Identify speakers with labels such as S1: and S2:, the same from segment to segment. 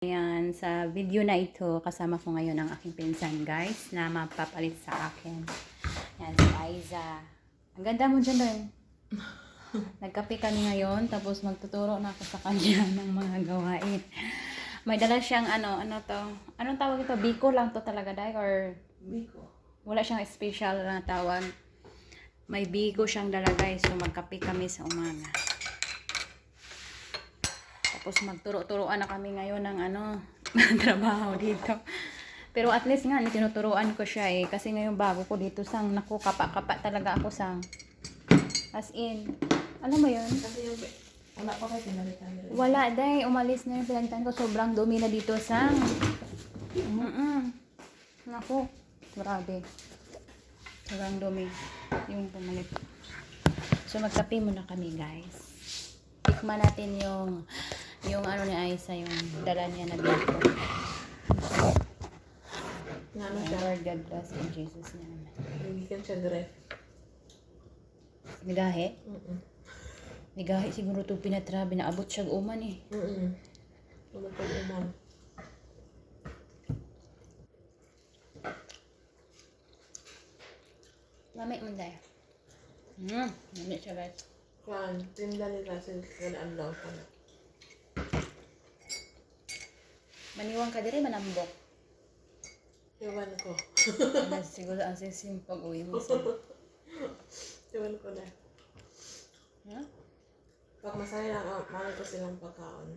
S1: Ayan, sa video na ito, kasama ko ngayon ang aking pinsan, guys, na mapapalit sa akin. Ayan, si Aiza. Ang ganda mo dyan doon. Nagkape kami ngayon, tapos magtuturo na ako sa kanya ng mga gawain. May dala siyang ano to? Anong tawag ito? Biko lang to talaga, Day? Or
S2: Biko.
S1: wala siyang special na tawag. May biko siyang dala, guys. So, magkape kami sa umaga. Tapos magturo-turoan na kami ngayon ng trabaho dito. Pero at least nga, tinuturuan ko siya eh. Kasi ngayon bago ko dito sang, naku, kapa-kapa talaga ako sang. As in, alam mo yun?
S2: Kasi yung, wala pa kayo pinalitan rin.
S1: Wala, Day. Umalis na yung pinagtan ko. Sobrang dumi na dito sang. Naku, grabe. Sobrang dumi yung pumalit. So magkape muna kami, guys. Tikman natin yung ano ni Aiza, yung dala niya na dito.
S2: Ano siya?
S1: Lord God bless in Jesus name.
S2: Nagiging siya gref.
S1: Nigahe? Nigahe siguro ito pinatrabi na abot siya uman eh.
S2: Ano pa uman?
S1: Mamay mo dahil. Mamay siya, guys.
S2: Kwan, tinda nila sila kalaan daw siya.
S1: Maniwang ka diri manambok.
S2: Ewan ko.
S1: Siguro ang sisim pag uwi mo sa.
S2: Ewan ko na.
S1: Huh?
S2: Pag masaya lang, mahal ko silang pagkaon.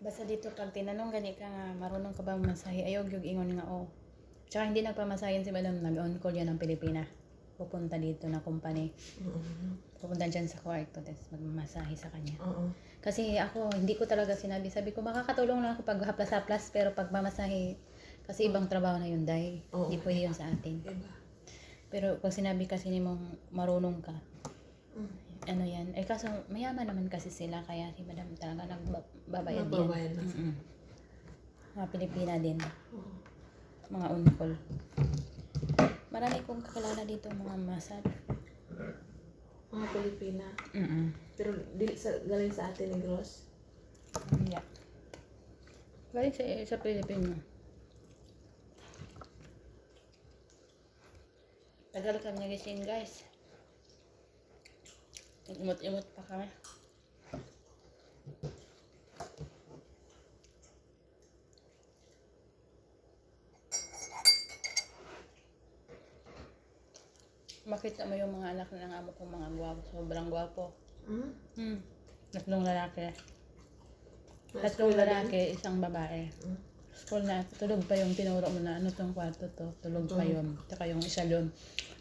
S1: Basta dito pag tinanong gani ka nga marunong ka ba masahe, ayog yung ingon nga oh. Tsaka hindi nagpamasahin si Madam, nag-on call yan ng Pilipina. Pupunta dito na company. Pupunta dyan sa kwarto, tapos magmamasahe sa kanya. Kasi ako, hindi ko talaga sinabi. Sabi ko, makakatulong lang ako pag haplas-haplas, pero pag mamasahe, kasi ibang trabaho na yun, Day. Hindi pwede yun sa atin.
S2: Iba.
S1: Pero pag sinabi kasi ni mong marunong ka, ano yan. Eh kaso, mayaman naman kasi sila, kaya si Madam talaga nagbabayad yan.
S2: Nagbabayad na sila.
S1: Mga Pilipina din. Mga on-call. Marami kong kakilala dito, mga masad.
S2: Mga Pilipina. Pero galing sa atin ni Gross.
S1: Yeah. Galing sa Pilipino. Tagal kami nagising, guys. Imot-imot pa kami. Makita mo yung mga anak ng amo kong mga gwapo. Sobrang gwapo. Tatlong lalaki. Tatlong lalaki, isang babae. School na, tulog pa yung tinuro mo na ano tong kwarto to. Tulog pa yun. Tsaka yung isa doon.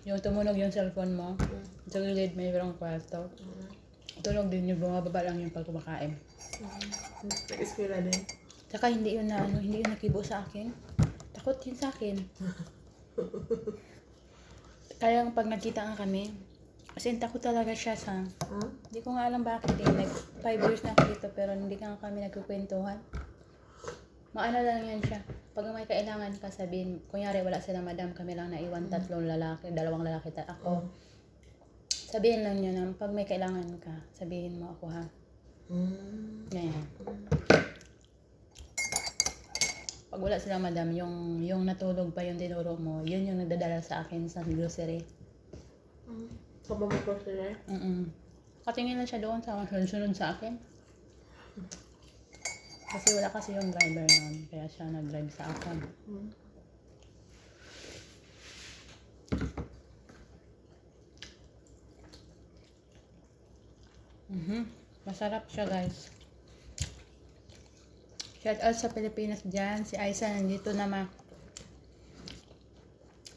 S1: Yung tumunog yung cellphone mo. Sa gilid may parang kwarto. Tulog din yung bumababa lang yung pag kumakain.
S2: Nag-eskwela din.
S1: Tsaka hindi yun nakibo sa akin. Takot yun sa akin. Kaya pag nagkita nga kami, kasi takot talaga siya sa... Hindi ko nga alam bakit eh. 5 years na ako dito pero hindi nga kami nagkukwentuhan. Maano lang yan siya. Pag may kailangan ka sabihin, kunyari wala sila Madam, kami lang naiwan, 3 lalaki, 2 lalaki, ako. Sabihin lang niya na pag may kailangan ka, sabihin mo ako ha. Ganyan. Pag wala sila Madam, yung natulog pa yung tinuro mo, yun yung nagdadala sa akin sa grocery.
S2: Sa mga grocery?
S1: Katingin lang siya doon sa sunod sa akin. Kasi wala kasi yung driver noon, kaya siya nag-drive sa akin. Masarap siya, guys. Shout out sa Pilipinas dyan. Si Aiza nandito naman.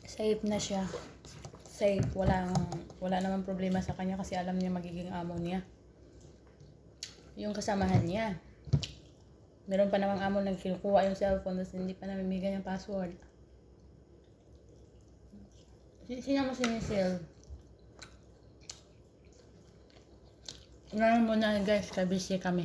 S1: Safe na siya. Safe. Wala namang problema sa kanya kasi alam niya magiging amo niya. Yung kasamahan niya. Meron pa namang amo nagkinukuha yung cellphone tapos hindi pa namimigay yung password. Sino mo sinisil? Ngayon muna guys, kabisi kami.